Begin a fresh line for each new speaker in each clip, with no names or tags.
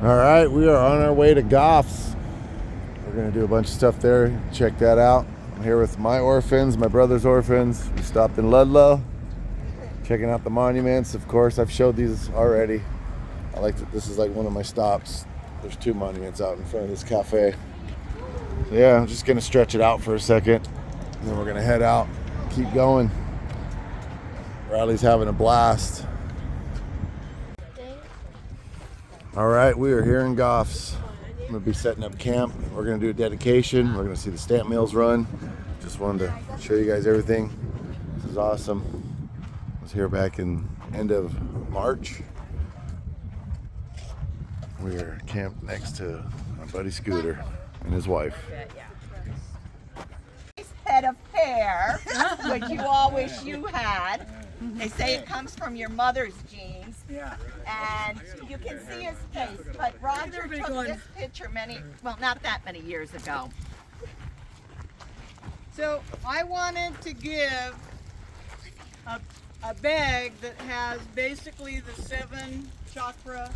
All right, we are on our way to GOFFS. We're gonna do a bunch of stuff there. Check that out. I'm here with my orphans, my brother's orphans. We stopped in Ludlow, checking out the monuments. Of course, I've showed these already. I like that this is like one of my stops. There's two monuments out in front of this cafe. So yeah, I'm just gonna stretch it out for a second, and then we're gonna head out, keep going. Riley's having a blast. All right, we are here in GOFFS. I'm gonna be setting up camp. We're gonna do a dedication. We're gonna see the stamp mills run. Just wanted to show you guys everything. This is awesome. I was here back in end of March. We are camped next to my buddy Scooter and his wife.
Head of hair, which you all wish you had. They say it comes from your mother's genes.
Yeah.
And you can see his face, but Roger took this picture not that many years ago.
So I wanted to give a bag that has basically the 7 chakra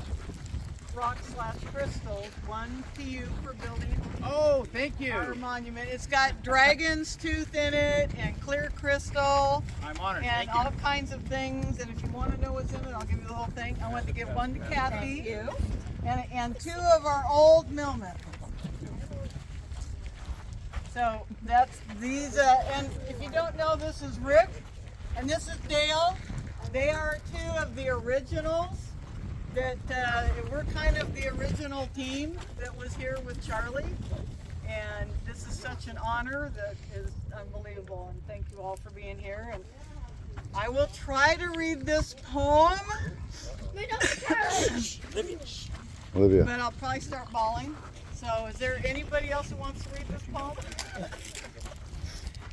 rock/crystals. One to you for building.
Oh, thank you.
Our monument. It's got dragon's tooth in it and clear crystal.
I'm honored.
And
Thank
all kinds of things. And if you want to know what's in it, I'll give you the whole thing. I want to give one to Kathy.
Thank you.
And 2 of our old millmen. So that's these. And if you don't know, this is Rick and this is Dale. They are 2 of the originals. That we're kind of the original team that was here with Charlie, and this is such an honor that is unbelievable, and thank you all for being here. And I will try to read this poem,
Olivia.
but I'll probably start bawling. So is there anybody else who wants to read this poem?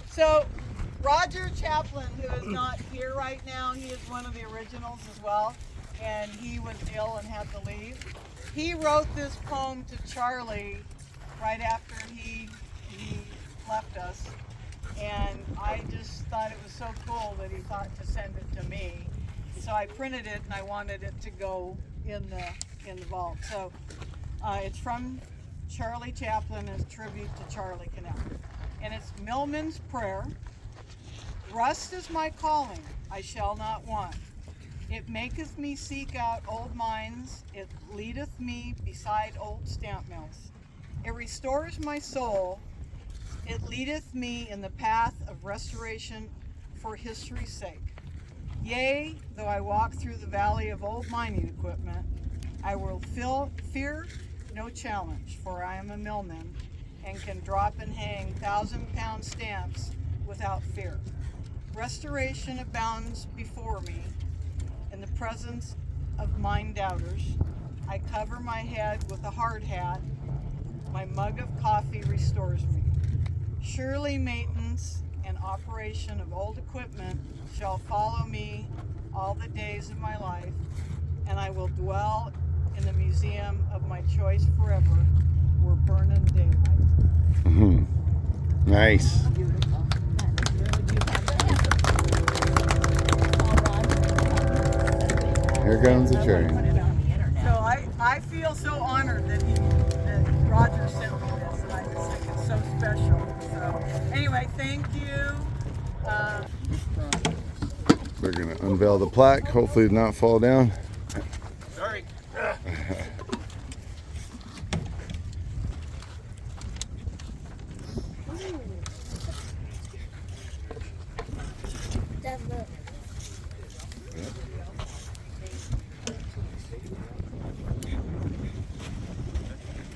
So Roger Chaplin, who is not here right now, he is one of the originals as well. And he was ill and had to leave. He wrote this poem to Charlie right after he left us, and I just thought it was so cool that he thought to send it to me. So I printed it, and I wanted it to go in the vault. So it's from Charlie Chaplin as tribute to Charlie Cannell, and it's Millman's Prayer. Rust is my calling; I shall not want. It maketh me seek out old mines, it leadeth me beside old stamp mills. It restores my soul, it leadeth me in the path of restoration for history's sake. Yea, though I walk through the valley of old mining equipment, I will fear no challenge, for I am a millman and can drop and hang 1,000-pound stamps without fear. Restoration abounds before me. In the presence of mine doubters, I cover my head with a hard hat. My mug of coffee restores me. Surely maintenance and operation of old equipment shall follow me all the days of my life, and I will dwell in the museum of my choice forever, where burning daylight.
Mm-hmm. Nice. Here comes the train.
So I feel so honored that Roger sent me this, and I just think it's so special. So anyway, thank you.
We're gonna unveil the plaque, hopefully not fall down.
Sorry.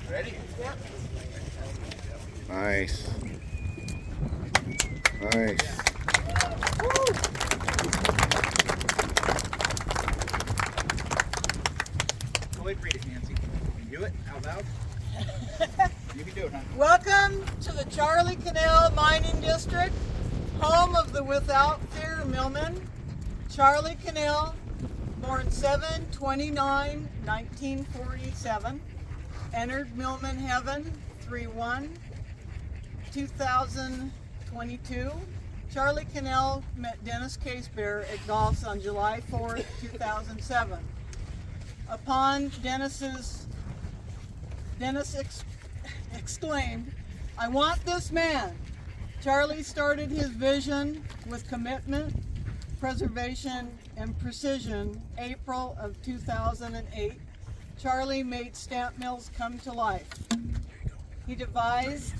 Ready?
Yep.
Nice. Nice.
Go ahead and read it, Nancy. Can you do it out loud? You can do it, huh?
Welcome to the Charlie Cannell Mining District, home of the Without Fear Millman. Charlie Cannell, born 7/29/1947, entered Millman Heaven 3/1/2022. Charlie Cannell met Dennis Casebear at GOFFS on July 4th, 2007. Upon Dennis's Dennis exclaimed, "I want this man." Charlie started his vision with commitment, preservation, and precision. April of 2008, Charlie made stamp mills come to life. He devised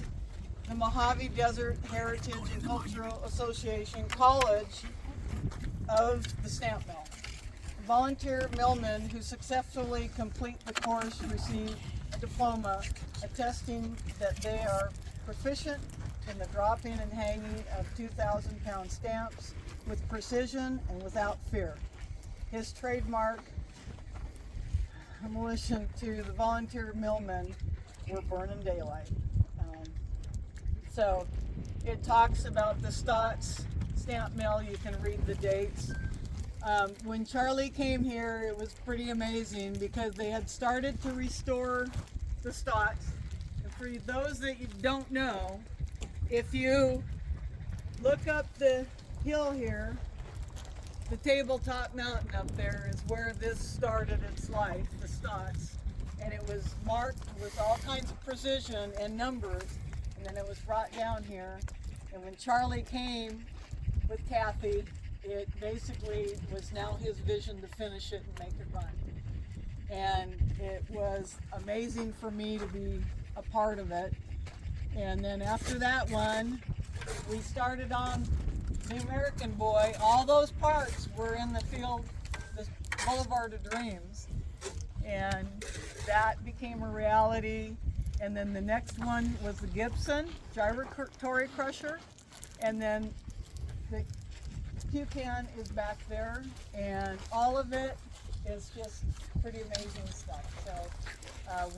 the Mojave Desert Heritage and Cultural Association College of the Stamp Mill. Volunteer millmen who successfully complete the course receive a diploma attesting that they are proficient in the dropping and hanging of 2,000-pound stamps with precision and without fear. His trademark demolition to the volunteer millmen were burning daylight. So it talks about the Stotts stamp mill. You can read the dates. When Charlie came here, it was pretty amazing because they had started to restore the Stotts. And for those that you don't know, if you look up the hill here, the tabletop mountain up there is where this started its life, the Stotts. And it was marked with all kinds of precision and numbers, and then it was brought down here. And when Charlie came with Kathy, it basically was now his vision to finish it and make it run. And it was amazing for me to be a part of it. And then after that one, we started on the American Boy. All those parts were in the field, the Boulevard of Dreams. And that became a reality. And then the next one was the Gibson Gyratory Crusher. And then the Q-Can is back there. And all of it is just pretty amazing stuff. So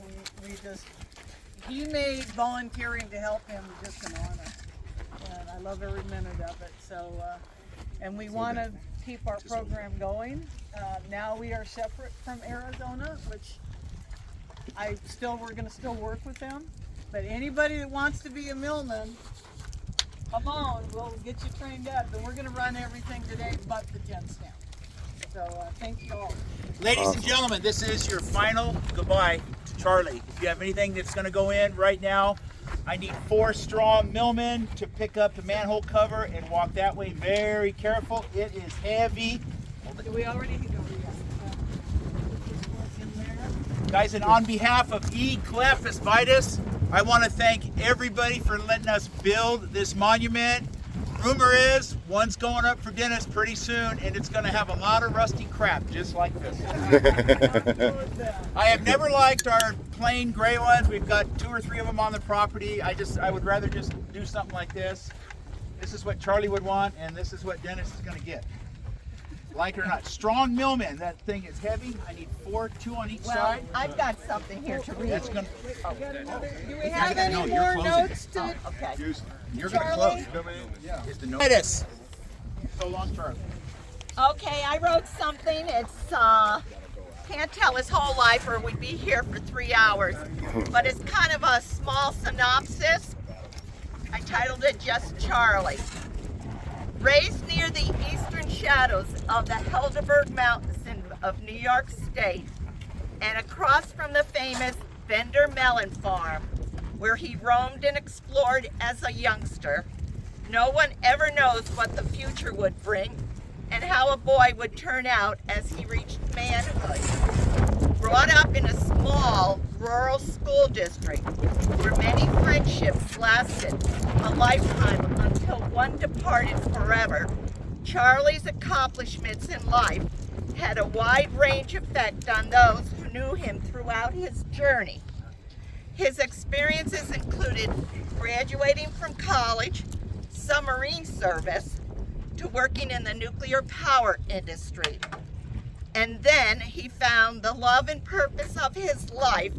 he made volunteering to help him just an honor. And I love every minute of it. So, and we want to keep our program going. Now we are separate from Arizona, which we're going to still work with them. But anybody that wants to be a millman, come on, we'll get you trained up. And we're going to run everything today but the gen stamp. So thank you all.
Ladies and gentlemen, this is your final goodbye to Charlie. If you have anything that's going to go in right now, I need 4 strong millmen to pick up the manhole cover and walk that way. Very careful. It is heavy.
Do we already go?
Guys, and on behalf of GOFFS Vitus, I want to thank everybody for letting us build this monument. Rumor is one's going up for Dennis pretty soon, and it's going to have a lot of rusty crap just like this. I have never liked our plain gray ones. We've got 2 or 3 of them on the property. I would rather just do something like this. This is what Charlie would want, and this is what Dennis is going to get. Like it or not. Strong millman. That thing is heavy. I need 4, 2 on each side.
I've got something here to read.
That's going
Do we have any more notes to?
Okay.
You're going to close. Yeah. Is the notice. So long, Charlie.
Okay, I wrote something. It's can't tell his whole life or we'd be here for 3 hours. But it's kind of a small synopsis. I titled it Just Charlie. Raised near the eastern shadows of the Helderberg Mountains of New York State and across from the famous Bender Melon Farm, where he roamed and explored as a youngster, no one ever knows what the future would bring and how a boy would turn out as he reached manhood. Brought up in a small rural school district where many friendships lasted a lifetime until one departed forever, Charlie's accomplishments in life had a wide range effect on those who knew him throughout his journey. His experiences included graduating from college, submarine service, to working in the nuclear power industry. And then he found the love and purpose of his life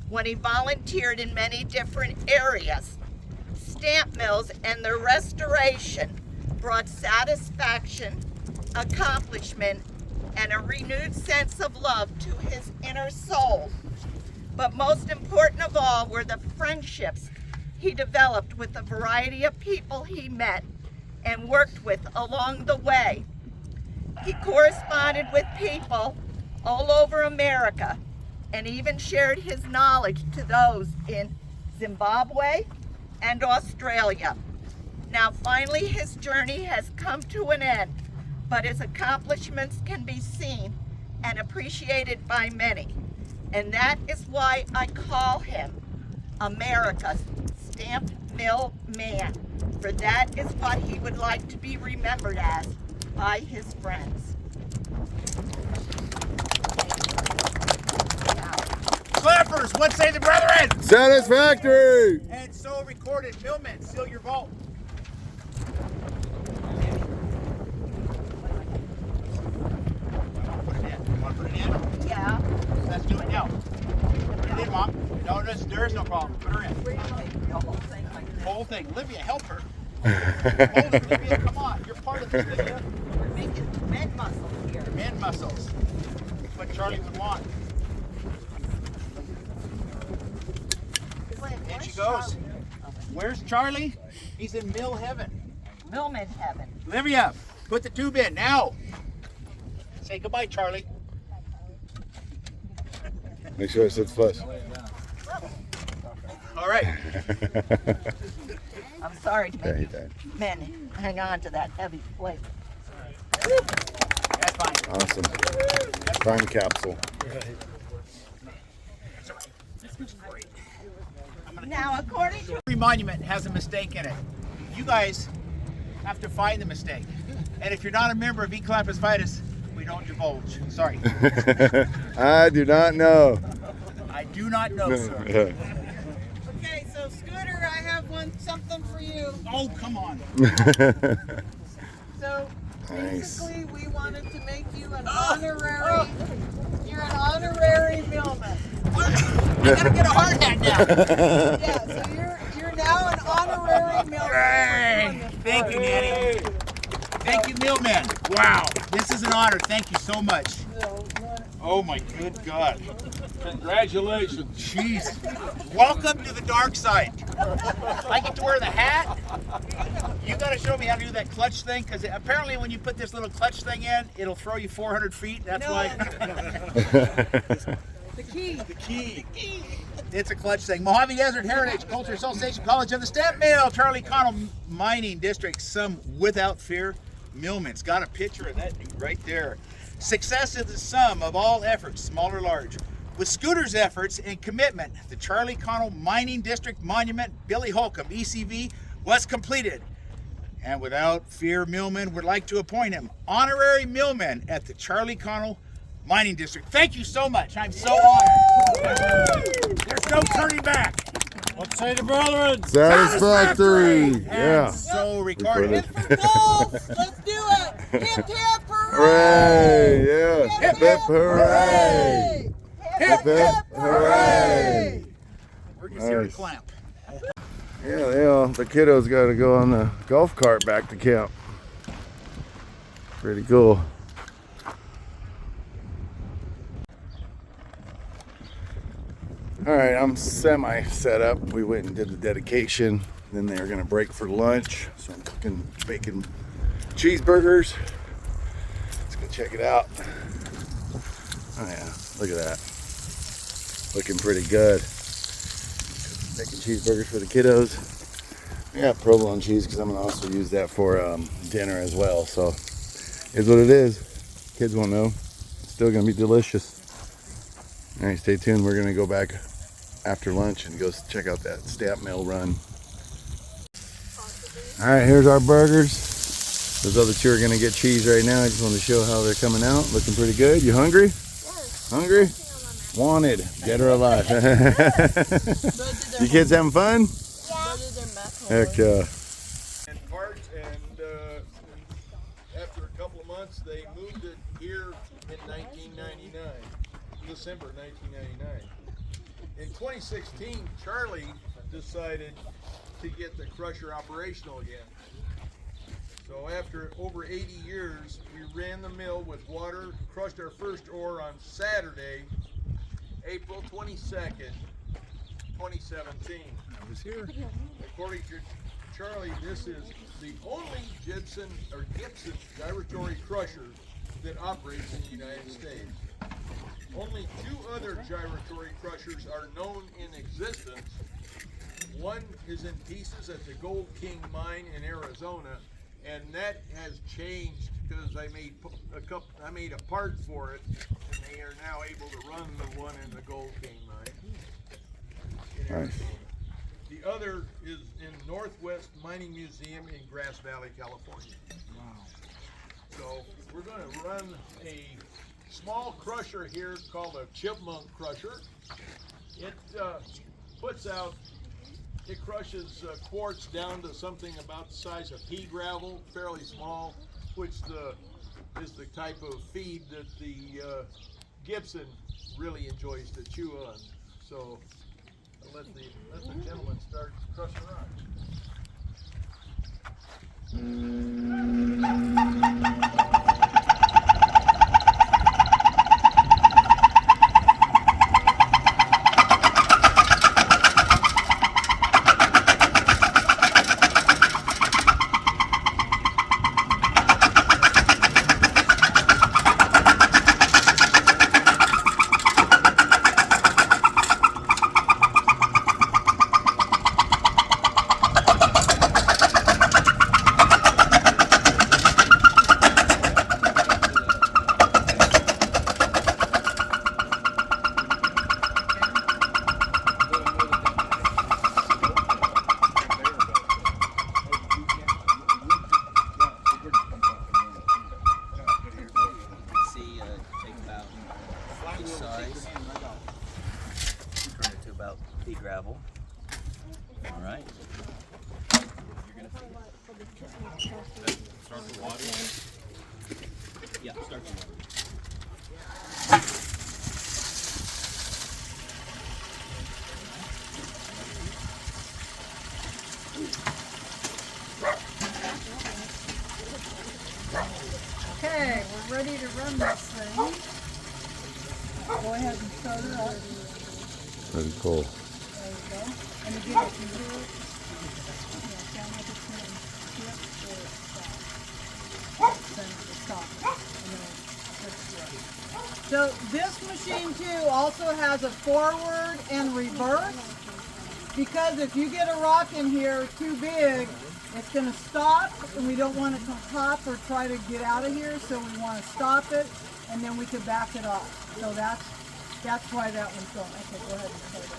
when he volunteered in many different areas. Stamp mills and their restoration brought satisfaction, accomplishment, and a renewed sense of love to his inner soul. But most important of all were the friendships he developed with a variety of people he met and worked with along the way. He corresponded with people all over America and even shared his knowledge to those in Zimbabwe and Australia. Now finally his journey has come to an end, but his accomplishments can be seen and appreciated by many. And that is why I call him America's Stamp Mill Man, for that is what he would like to be remembered as by his friends.
Clappers, what say the brethren?
Satisfactory!
And so recorded. Millmen, seal your vault. Want to put it in?
Yeah.
Let's do it now. Put it in, Mom. No, there is no problem. Put her in.
The whole thing like this.
Whole thing. Olivia, help her. Hold it, Olivia. Come on. You're part of this, Olivia.
We're making men muscles here.
Man muscles. That's what Charlie would want. And she goes. Where's Charlie? He's in mill heaven.
Millman heaven.
Olivia, put the tube in now. Say goodbye, Charlie.
Make sure it sits flush.
All right.
I'm sorry to
Yeah, he
make
died.
men hang on to that heavy plate.
That's fine.
Awesome. Time capsule.
Now, according to
Every monument has a mistake in it. You guys have to find the mistake. And if you're not a member of Eclampus Vitus, we don't divulge. Sorry.
I do not know.
I do not know, sir.
Okay, so Scooter, I have something for you.
Oh, come on.
So
Nice.
basically, we wanted to make you an honorary. You're an honorary millman.
I gotta get a hard hat now.
Yeah, so you're now an honorary millman.
Hey, thank you, Nanny. Thank you, Millman. Wow, this is an honor. Thank you so much. Oh my good God.
Congratulations.
Jeez. Welcome to the dark side. I get to wear the hat. You got to show me how to do that clutch thing, because apparently when you put this little clutch thing in, it'll throw you 400 feet. That's why.
The key.
The key. It's a clutch thing. Mojave Desert Heritage Culture Association College of the Stamp Mill, Charlie Connell Mining District, some without fear millmen's. Got a picture of that dude right there. Success is the sum of all efforts, small or large. With Scooter's efforts and commitment, the Charlie Connell Mining District Monument, Billy Holcomb, ECV, was completed. And without fear, millmen would like to appoint him honorary millman at the Charlie Connell Mining District. Thank you so much. I'm so honored. There's no turning back.
What say the brethren?
Satisfactory.
And
Yeah.
so recorded.
Recorded.
For golf, let's do it. Hip hip hooray!
Hooray! Yeah. Hip hip hooray!
Hip hip hooray!
We're just here to
Nice.
clamp.
Yeah, the kiddos got to go on the golf cart back to camp. Pretty cool. All right, I'm semi set up. We went and did the dedication. Then they were gonna break for lunch. So I'm cooking bacon cheeseburgers. Let's go check it out. Oh yeah, look at that. Looking pretty good. Bacon cheeseburgers for the kiddos. I got provolone cheese because I'm gonna also use that for dinner as well. So here's what it is. Kids won't know. It's still gonna be delicious. All right, stay tuned. We're gonna go back after lunch and go check out that stamp mill run. All right, here's our burgers. Those other two are gonna get cheese right now. I just want to show how they're coming out. Looking pretty good. You hungry?
Yes.
Hungry? Wanted. Get her alive. You kids having fun? Heck yeah.
And parts, and after a couple of months, they moved it here in 1999, December 1999. In 2016, Charlie decided to get the crusher operational again. So after over 80 years, we ran the mill with water, crushed our first ore on Saturday, April 22nd, 2017. I was here. According to Charlie, this is the only Gibson gyratory crusher that operates in the United States. Only 2 other gyratory crushers are known in existence. One is in pieces at the Gold King mine in Arizona, and that has changed because I made a part for it, and they are now able to run the one in the Gold King mine in Arizona.
Nice.
The other is in Northwest Mining Museum in Grass Valley, California.
Wow.
So we're going to run a small crusher here called a chipmunk crusher. It crushes quartz down to something about the size of pea gravel, fairly small, which is the type of feed that the Gibson really enjoys to chew on. So let the gentleman start crushing rock.
Turn it to about pea gravel. All right.
Start the water.
Yeah, start the water.
Okay, we're ready to run this thing. Go ahead and start it up.
Pretty cool.
There you go. And again, if you hear it, sound like it's going to skip or stop. Then it'll stop. And then it'll switch. So this machine too also has a forward and reverse, because if you get a rock in here too big, it's going to stop, and we don't want it to hop or try to get out of here, so we want to stop it, and then we can back it off. So that's why that one's going. Okay, go ahead and start it.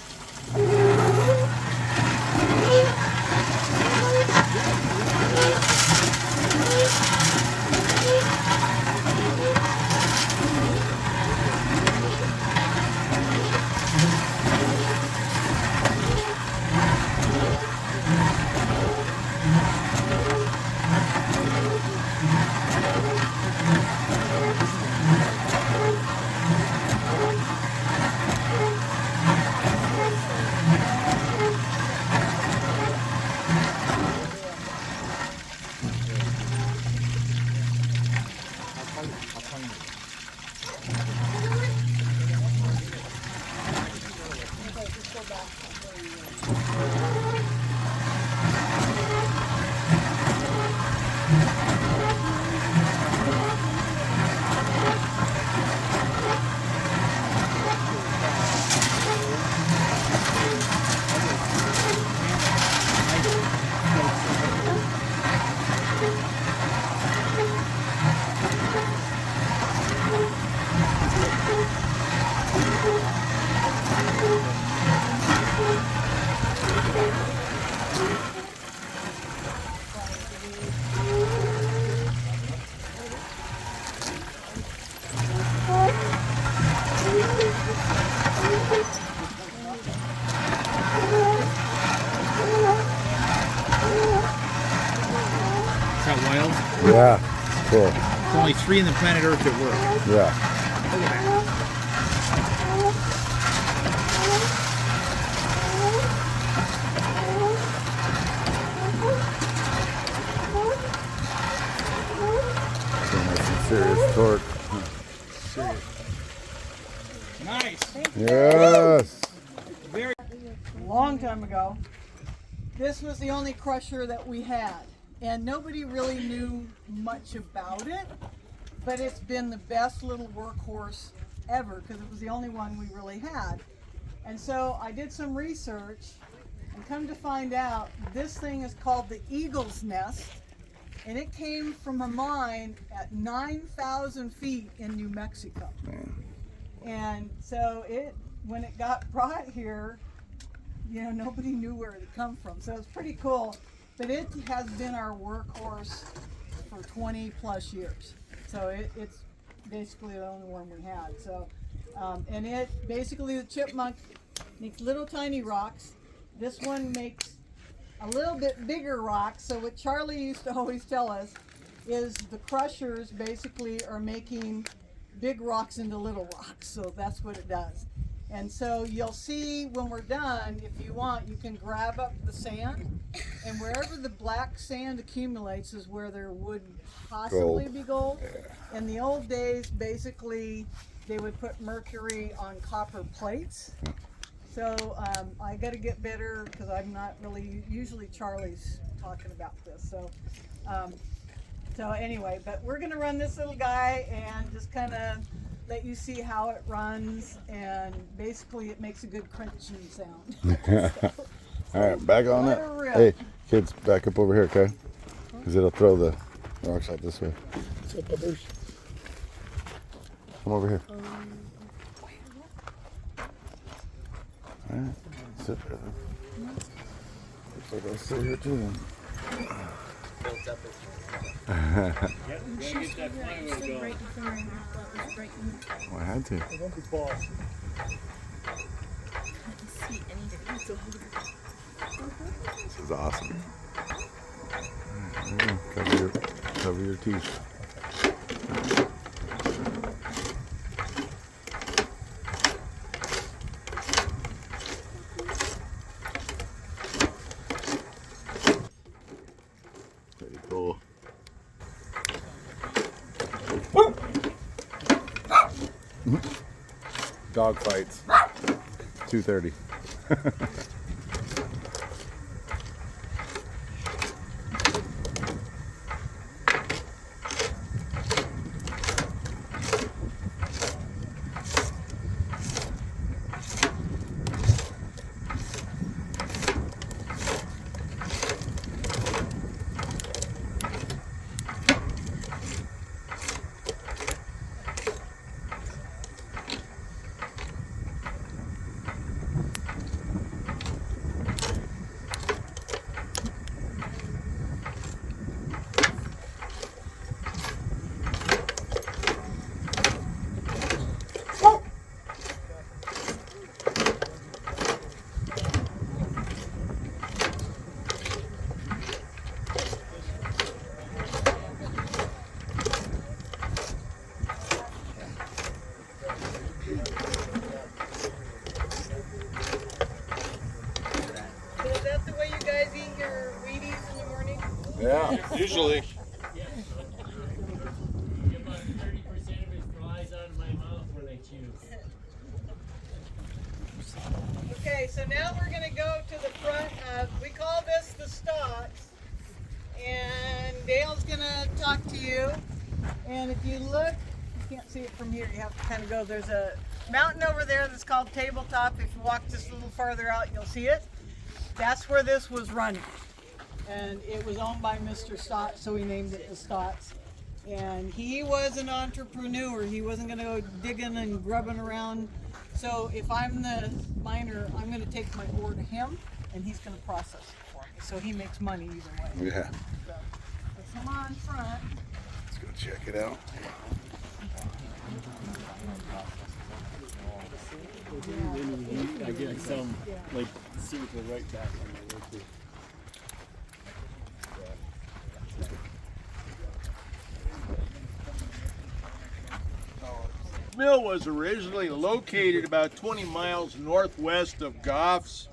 Is that wild?
Yeah, cool.
There's only 3 in the planet Earth that work.
Yeah.
Look at that.
Some serious torque.
Nice.
Yes.
Long time ago, this was the only crusher that we had, and nobody really knew much about it, but it's been the best little workhorse ever because it was the only one we really had. And so I did some research and come to find out this thing is called the Eagle's Nest, and it came from a mine at 9,000 feet in New Mexico. And so when it got brought here, you know, nobody knew where it had come from. So it's pretty cool, but it has been our workhorse for 20 plus years. So it's basically the only one we had. So, and it basically, the chipmunk makes little tiny rocks. This one makes a little bit bigger rocks. So what Charlie used to always tell us is the crushers basically are making big rocks into little rocks. So that's what it does. And so you'll see when we're done, if you want, you can grab up the sand, and wherever the black sand accumulates is where there would possibly be gold. In the old days, basically, they would put mercury on copper plates. So I got to get better because I'm not really, usually Charlie's talking about this. So anyway, but we're going to run this little guy and just kind of let you see how it runs, and basically it makes a good crunching sound.
All right, back on
let
it.
her rip.
Hey, kids, back up over here, okay? Because it'll throw the rocks out this way. Come over here. All right, sit there. Looks like I'll sit here too then. Well, I had to. This is awesome. There you go. Cover your teeth. Pretty cool. Dog fights. 2:30. Yeah.
Usually.
Get about 30% of his flies out of my mouth when I chew.
Okay, so now we're going to go to the front of, we call this the stocks, and Dale's going to talk to you. And if you look, you can't see it from here, you have to kind of go, there's a mountain over there that's called Tabletop. If you walk just a little farther out, you'll see it. That's where this was running. And it was owned by Mr. Stott, so we named it the Stotts. And he was an entrepreneur. He wasn't going to go digging and grubbing around. So if I'm the miner, I'm going to take my ore to him, and he's going to process it for me. So he makes money either way.
Yeah.
So come on front.
Let's go check it out.
I get some like circle right back on my way too.
Mill was originally located about 20 miles northwest of GOFFS.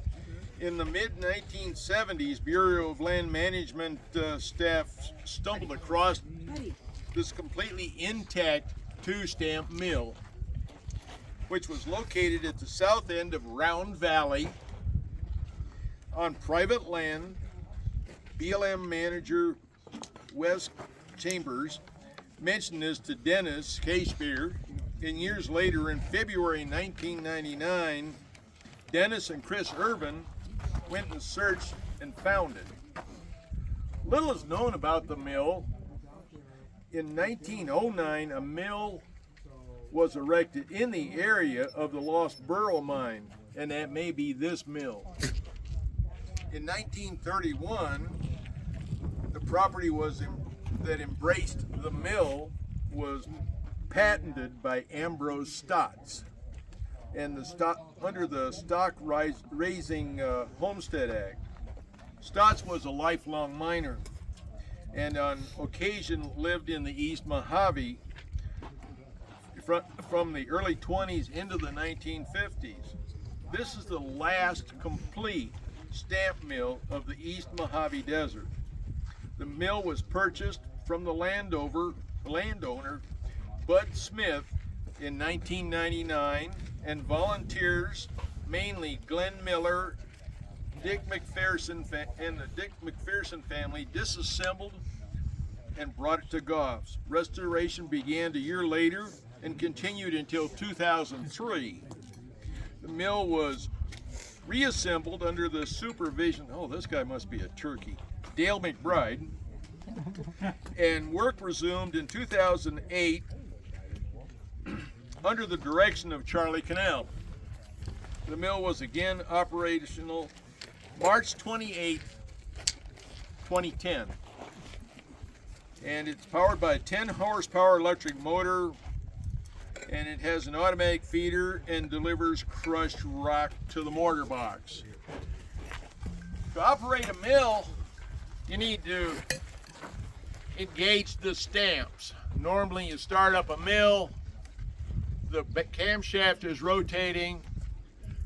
In the mid-1970s, Bureau of Land Management staff stumbled across this completely intact two-stamp mill, which was located at the south end of Round Valley on private land. BLM manager Wes Chambers mentioned this to Dennis K. Spear, And years later, in February 1999, Dennis and Chris Irvin went and searched and found it. Little is known about the mill. In 1909, a mill was erected in the area of the Lost Burrow mine, and that may be this mill. In 1931, the property that embraced the mill was patented by Ambrose Stotts, and under the Stock Raising Homestead Act. Stotts was a lifelong miner, and on occasion lived in the East Mojave from the early 20s into the 1950s. This is the last complete stamp mill of the East Mojave Desert. The mill was purchased from the landowner Bud Smith in 1999, and volunteers, mainly Glenn Miller, Dick McPherson, and the Dick McPherson family, disassembled and brought it to GOFFS. Restoration began a year later and continued until 2003. The mill was reassembled under the supervision, oh, this guy must be a turkey, Dale McBride, and work resumed in 2008 under the direction of Charlie Cannell. The mill was again operational March 28, 2010. And it's powered by a 10 horsepower electric motor, and it has an automatic feeder and delivers crushed rock to the mortar box. To operate a mill, you need to engage the stamps. Normally you start up a mill, the camshaft is rotating,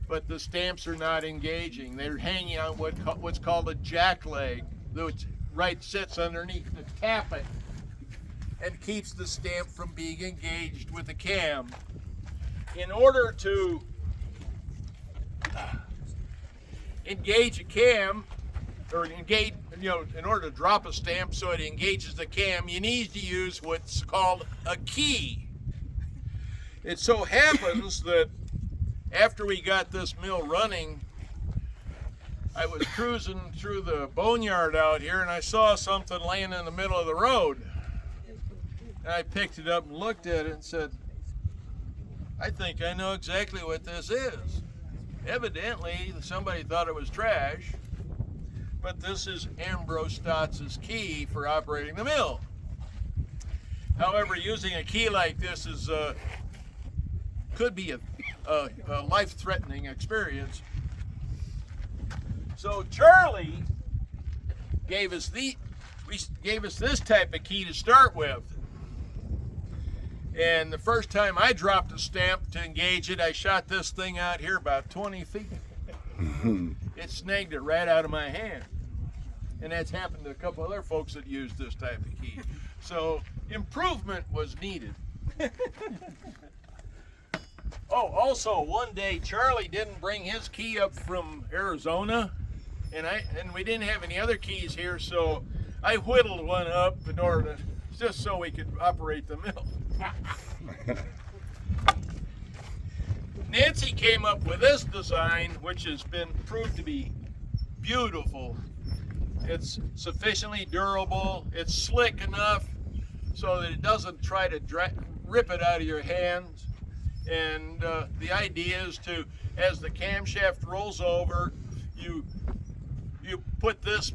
but the stamps are not engaging. They're hanging on what's called a jack leg, which sits underneath the tappet and keeps the stamp from being engaged with the cam. In order to engage a cam, or engage, in order to drop a stamp so it engages the cam, you need to use what's called a key. It so happens that after we got this mill running, I was cruising through the boneyard out here and I saw something laying in the middle of the road. And I picked it up and looked at it and said, I think I know exactly what this is. Evidently, somebody thought it was trash, but this is Ambrose Stotts' key for operating the mill. However, using a key like this is could be a life-threatening experience. So Charlie gave us this type of key to start with. And the first time I dropped a stamp to engage it, I shot this thing out here about 20 feet. It snagged it right out of my hand. And that's happened to a couple other folks that used this type of key. So improvement was needed. Oh, also one day Charlie didn't bring his key up from Arizona, and we didn't have any other keys here, so I whittled one up in order to, just so we could operate the mill. Nancy came up with this design, which has been proved to be beautiful. It's sufficiently durable, it's slick enough so that it doesn't try to rip it out of your hands. And the idea is to, as the camshaft rolls over, you put this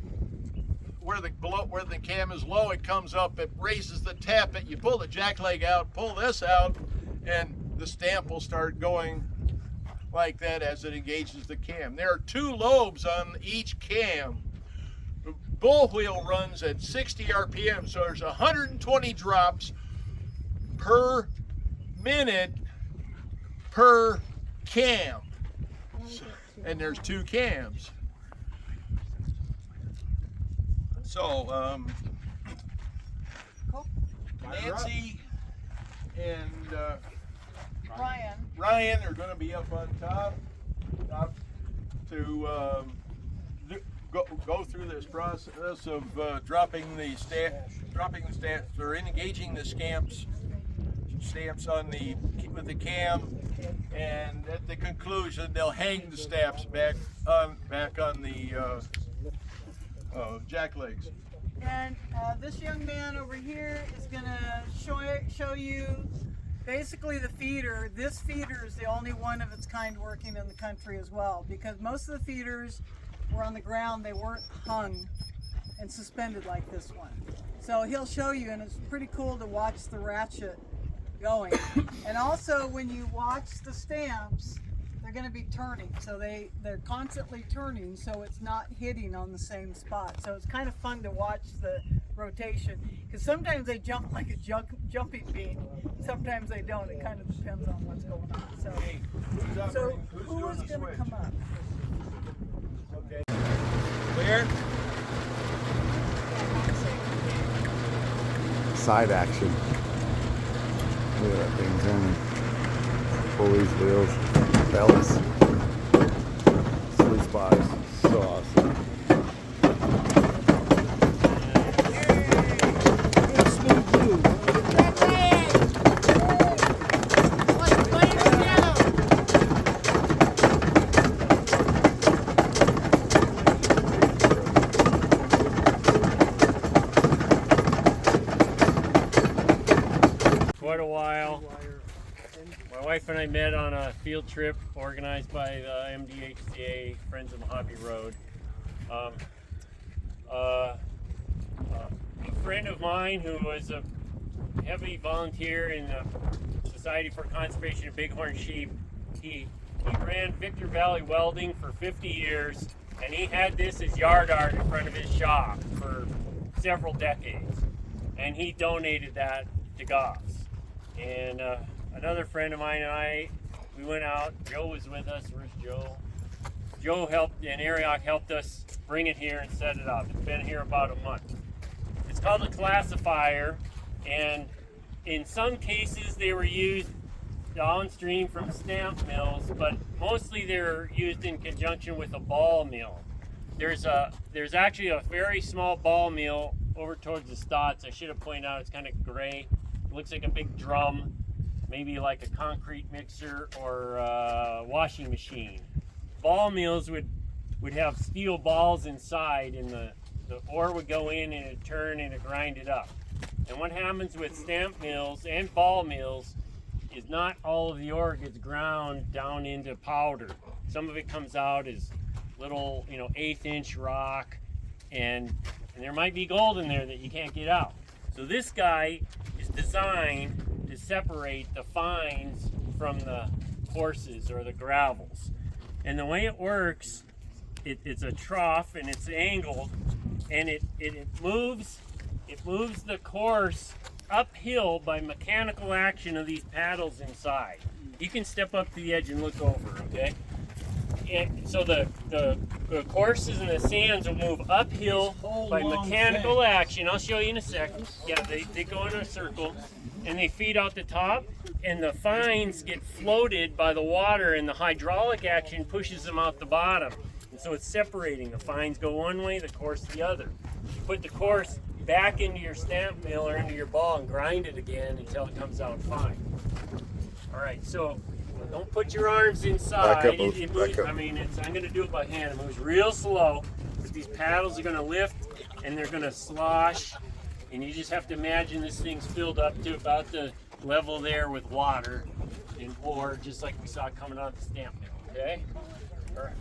where the cam is low, it comes up, it raises the tappet, you pull the jack leg out, pull this out, and the stamp will start going like that as it engages the cam. There are 2 lobes on each cam. The bull wheel runs at 60 RPM, so there's 120 drops per minute per cam, and there's 2 cams. So Nancy and Ryan are going to be up on top to go through this process of dropping the stamps or engaging the stamps stamps on with the cam, and at the conclusion they'll hang the stamps back on the jack legs.
And this young man over here is gonna show you basically the feeder. This feeder is the only one of its kind working in the country as well, because most of the feeders were on the ground. They weren't hung and suspended like this one. So he'll show you, and it's pretty cool to watch the ratchet going. And also when you watch the stamps, they're going to be turning, so they're constantly turning, so it's not hitting on the same spot. So it's kind of fun to watch the rotation, because sometimes they jump like a jumping bean, sometimes they don't. It kind of depends on what's going on. So who is going to come up?
Okay. Clear?
Side action. Look at that thing turning. Pulleys, wheels, bellies. Sluice bars. So awesome.
Quite a while. My wife and I met on a field trip organized by the MDHCA, Friends of the Hobby Road. A friend of mine who was a heavy volunteer in the Society for Conservation of Bighorn Sheep, he ran Victor Valley Welding for 50 years, and he had this as yard art in front of his shop for several decades, and he donated that to GOFFS. And another friend of mine and I, we went out. Joe was with us. Where's Joe? Joe helped, and Ariok helped us bring it here and set it up. It's been here about a month. It's called a classifier, and in some cases they were used downstream from stamp mills, but mostly they're used in conjunction with a ball mill. There's actually a very small ball mill over towards the Stotts. I should have pointed out, it's kind of gray. It looks like a big drum, maybe like a concrete mixer or a washing machine. Ball mills would have steel balls inside, and the ore would go in and it'd turn and it'd grind it up. And what happens with stamp mills and ball mills is not all of the ore gets ground down into powder. Some of it comes out as little, 1/8-inch rock, and there might be gold in there that you can't get out. So this guy is designed to separate the fines from the coarses or the gravels. And the way it works, it's a trough and it's angled, and it moves the coarse uphill by mechanical action of these paddles inside. You can step up to the edge and look over, okay? And so the courses and the sands will move uphill by mechanical action. I'll show you in a second. Yeah, they go in a circle and they feed out the top, and the fines get floated by the water, and the hydraulic action pushes them out the bottom. And so it's separating. The fines go one way, the coarse the other. You put the coarse back into your stamp mill or into your ball and grind it again until it comes out fine. All right, so don't put your arms inside.
Back up,
It moves, I'm going to do it by hand. It moves real slow, but these paddles are going to lift and they're going to slosh, and you just have to imagine this thing's filled up to about the level there with water and ore, just like we saw coming out of the stamp mill. Okay? All right.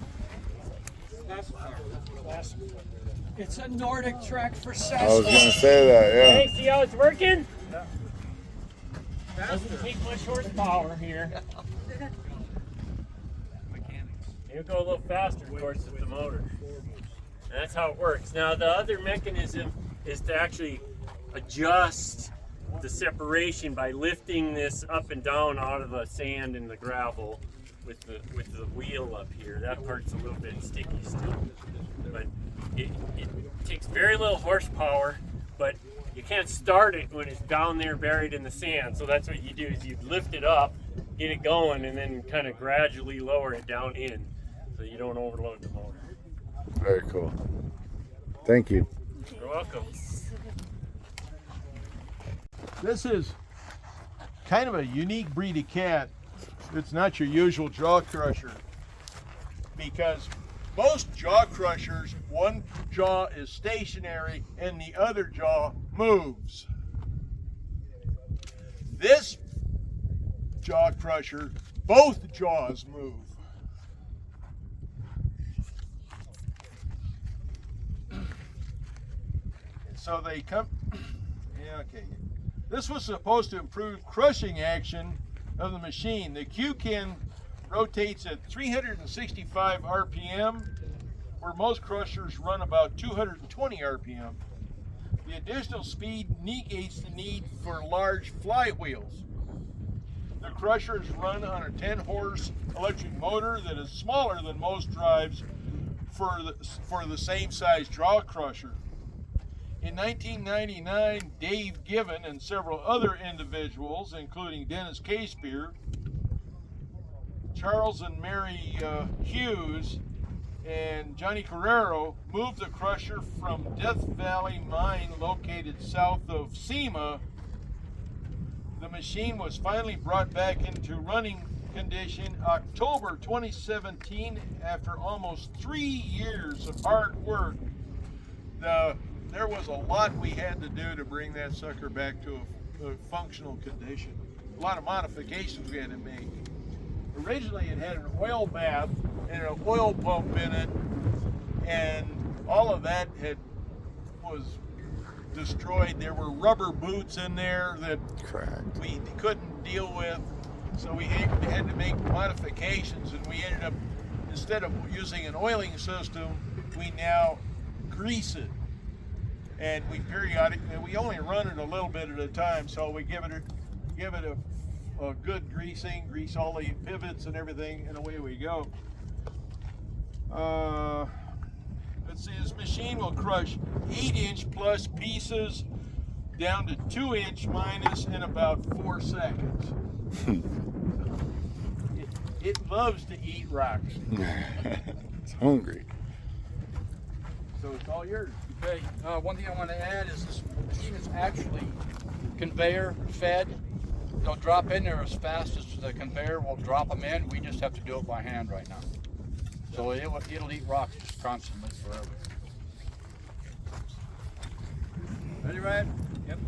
It's a Nordic track for
I was
Saskatchewan.
gonna say that, yeah.
Okay, see how it's working? Doesn't take much horsepower here. It'll go a little faster, of course, with the motor. And that's how it works. Now, the other mechanism is to actually adjust the separation by lifting this up and down out of the sand and the gravel with the wheel up here. That part's a little bit sticky still, but it takes very little horsepower, but you can't start it when it's down there buried in the sand. So that's what you do, is you lift it up, get it going, and then kind of gradually lower it down in so you don't overload the motor.
Very cool. Thank you.
You're welcome.
This is kind of a unique breed of cat. It's not your usual jaw crusher, because most jaw crushers, one jaw is stationary and the other jaw moves. This jaw crusher, both jaws move. And so they come, yeah, okay. This was supposed to improve crushing action of the machine. The Q-Kin rotates at 365 RPM, where most crushers run about 220 RPM. The additional speed negates the need for large flywheels. The crushers run on a 10-horse electric motor that is smaller than most drives for the same size jaw crusher. In 1999, Dave Given and several other individuals, including Dennis Casebeer, Charles and Mary Hughes, and Johnny Carrero, moved the crusher from Death Valley Mine located south of SEMA. The machine was finally brought back into running condition October 2017 after almost 3 years of hard work. There was a lot we had to do to bring that sucker back to a functional condition. A lot of modifications we had to make. Originally it had an oil bath and an oil pump in it, and all of that was destroyed. There were rubber boots in there that we couldn't deal with, so we had to make modifications, and we ended up, instead of using an oiling system, we now grease it. And we only run it a little bit at a time, so we give it a good greasing, grease all the pivots and everything, and away we go. Let's see, this machine will crush 8-inch plus pieces down to 2-inch minus in about 4 seconds. It loves to eat rocks.
It's hungry.
So it's all yours.
Okay, one thing I want to add is this machine is actually conveyor fed. They'll drop in there as fast as the conveyor will drop them in. We just have to do it by hand right now. So it'll eat rocks just constantly forever.
Ready, Ryan?
Yep.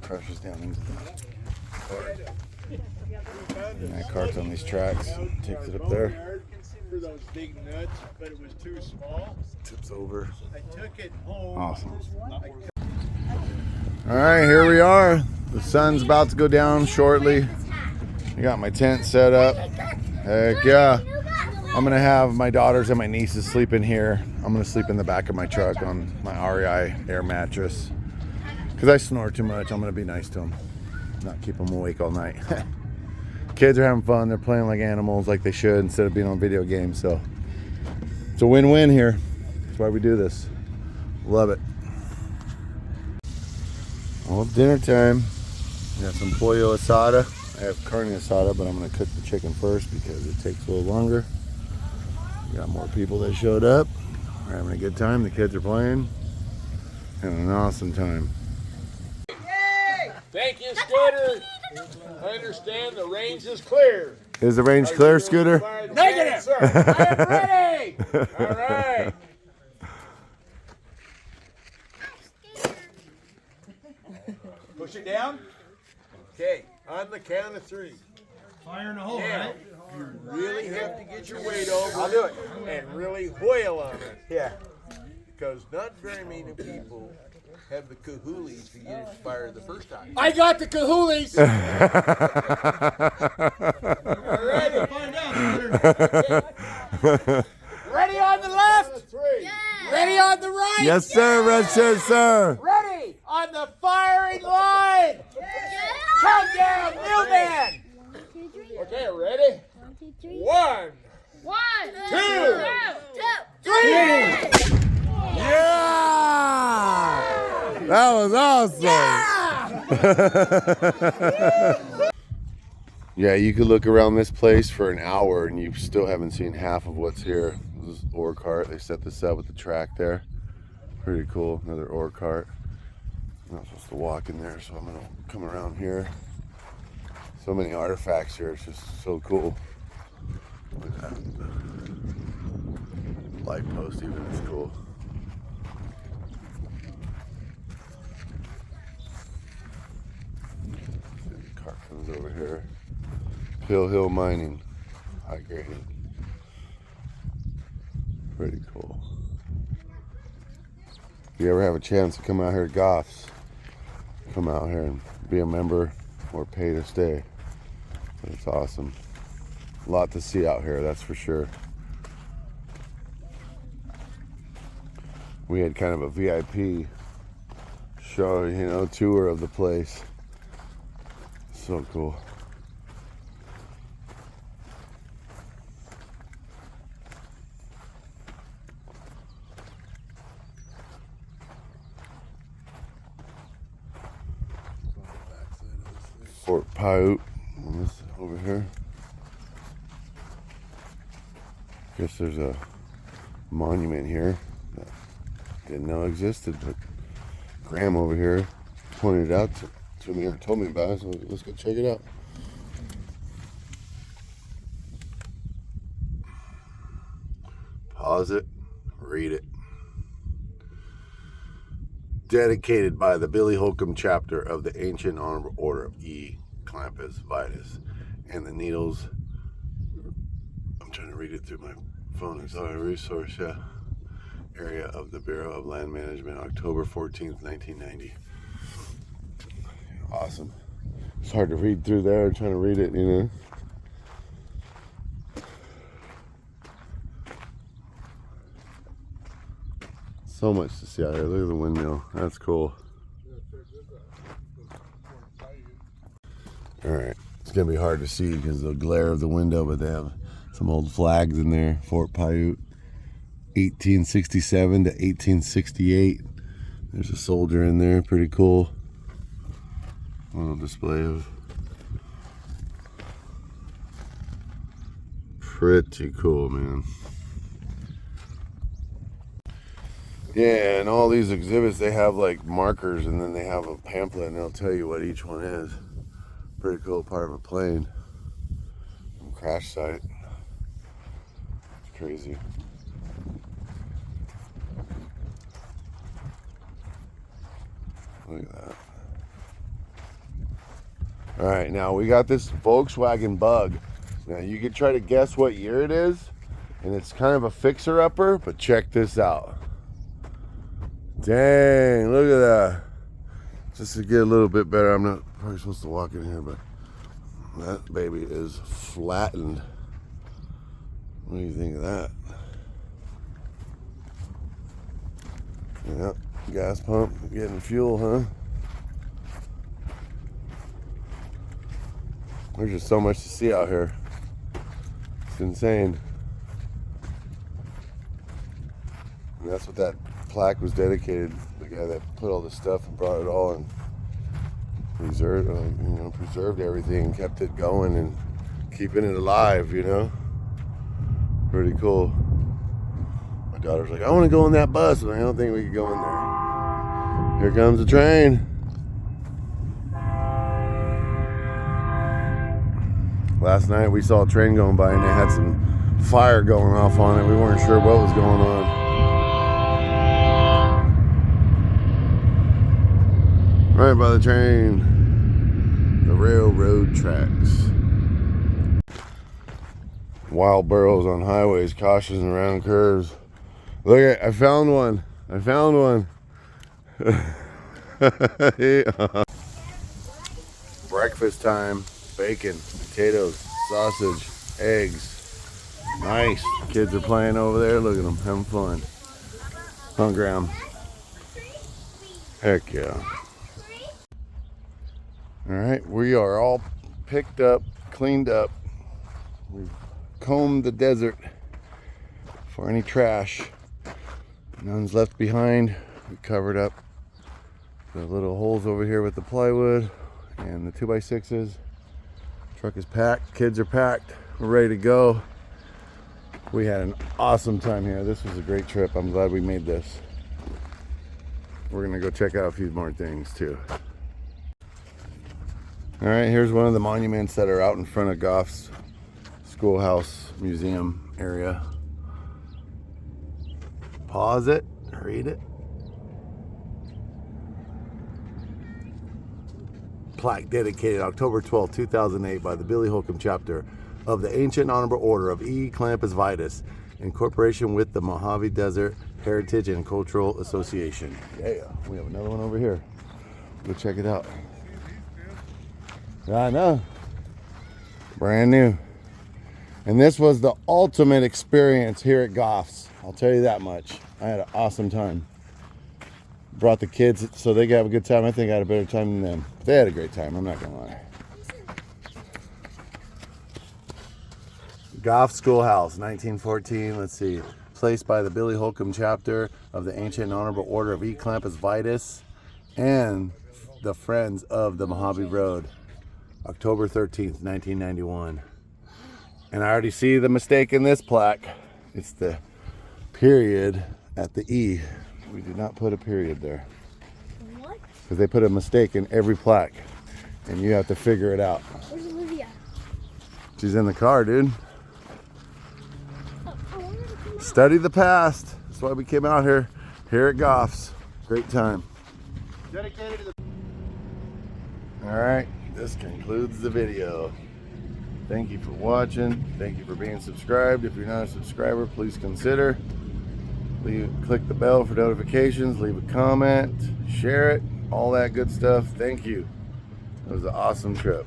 Crushes down into the cart. And that cart's on these tracks. Takes it up there.
For those big nuts, but it was too small.
Tips over.
I took it home.
Awesome. All right, here we are. The sun's about to go down shortly. I got my tent set up. Heck yeah. I'm gonna have my daughters and my nieces sleep in here. I'm gonna sleep in the back of my truck on my REI air mattress. Because I snore too much, I'm gonna be nice to them. Not keep them awake all night. Kids are having fun. They're playing like animals, like they should, instead of being on video games. So it's a win-win here. That's why we do this. Love it. Well, dinner time. We got some pollo asada. I have carne asada, but I'm gonna cook the chicken first because it takes a little longer. We got more people that showed up. We're having a good time. The kids are playing. Having an awesome time.
Thank you, Scooter. I understand the range is clear.
Is the range clear, Scooter?
Negative, sir. I am ready. All right. Push it down. Okay, on the count of 3. Fire in a hole, right? You really have to get your weight over. I'll do it. And really whale on it.
Yeah.
Because not very many people have the cahoolies to get it to fire the first time.
I got the cahoolies. Ready on the left. Ready on the right.
Yes, sir, red shirt, sir.
Ready on the firing line. Countdown, new man.
Okay, ready? 1, 2,
3.
Yeah! That was awesome. Yeah, you could look around this place for an hour and you still haven't seen half of what's here. This is ore cart. They set this up with the track there. Pretty cool. Another ore cart. I'm not supposed to walk in there, so I'm gonna come around here. So many artifacts here. It's just so cool. Look at that. Light post even is cool. The cart comes over here. Hill mining, high grading. Pretty cool. If you ever have a chance to come out here to GOFFS, come out here and be a member or pay to stay. It's awesome. A lot to see out here, that's for sure. We had kind of a VIP show, you know, tour of the place. So cool. Fort Paiute on this over here. Guess there's a monument here that didn't know existed, but Graham over here pointed it out to me or told me about it, so let's go check it out. Pause it, read it. Dedicated by the Billy Holcomb chapter of the Ancient Honorable Order of E. Clampus Vitus and the Needles. I'm trying to read it through my phone. Auxiliary resource, yeah. Area of the Bureau of Land Management, October 14th, 1990. Awesome. It's hard to read through there, trying to read it, you know. So much to see out here. Look at the windmill. That's cool. Alright. It's going to be hard to see because of the glare of the window, but they have some old flags in there. Fort Paiute, 1867 to 1868. There's a soldier in there. Pretty cool. A little display of. Pretty cool, man. Yeah, and all these exhibits, they have like markers and then they have a pamphlet and they'll tell you what each one is. Pretty cool part of a plane. Crash site. It's crazy. Look at that. Alright, now we got this Volkswagen Bug. Now you could try to guess what year it is, and it's kind of a fixer-upper, but check this out. Dang, look at that. Just to get a little bit better, I'm not probably supposed to walk in here, but that baby is flattened. What do you think of that? Yep, gas pump, getting fuel, huh? There's just so much to see out here. It's insane. And that's what that plaque was dedicated. The guy that put all this stuff and brought it all and preserved everything and kept it going and keeping it alive, you know. Pretty cool. My daughter's like, I want to go on that bus, and I don't think we could go in there. Here comes the train. Last night we saw a train going by and they had some fire going off on it. We weren't sure what was going on. Right by the train, the railroad tracks. Wild burros on highways, cautions around curves. Look at, I found one. I found one. Yeah. Breakfast time. Bacon, potatoes, sausage, eggs. Nice. Kids are playing over there. Look at them, having fun. Huh, Graham? Heck yeah. All right, we are all picked up, cleaned up. We've combed the desert for any trash. None's left behind. We covered up the little holes over here with the plywood and the 2x6s. Truck is packed, kids are packed, we're ready to go. We had an awesome time here. This was a great trip. I'm glad we made this. We're gonna go check out a few more things too. All right, here's one of the monuments that are out in front of GOFFS Schoolhouse Museum area. Pause it, read it. Plaque dedicated October 12, 2008 by the Billy Holcomb chapter of the Ancient Honorable Order of E. Clampus Vitus in cooperation with the Mojave Desert Heritage and Cultural Association. Yeah, we have another one over here. Go check it out. I know. Brand new. And this was the ultimate experience here at GOFFS. I'll tell you that much. I had an awesome time. Brought the kids so they could have a good time. I think I had a better time than them. They had a great time, I'm not gonna lie. GOFFS Schoolhouse, 1914, let's see. Placed by the Billy Holcomb chapter of the Ancient Honorable Order of E. Clampus Vitus and the Friends of the Mojave Road. October 13th, 1991. And I already see the mistake in this plaque. It's the period at the E. We did not put a period there. What? Because they put a mistake in every plaque. And you have to figure it out.
Where's Olivia?
She's in the car, dude. Study the past. That's why we came out here at GOFFS. Great time.
Dedicated to the
All right, this concludes the video. Thank you for watching. Thank you for being subscribed. If you're not a subscriber, please consider. Click the bell for notifications. Leave a comment. Share it. All that good stuff. Thank you. It was an awesome trip.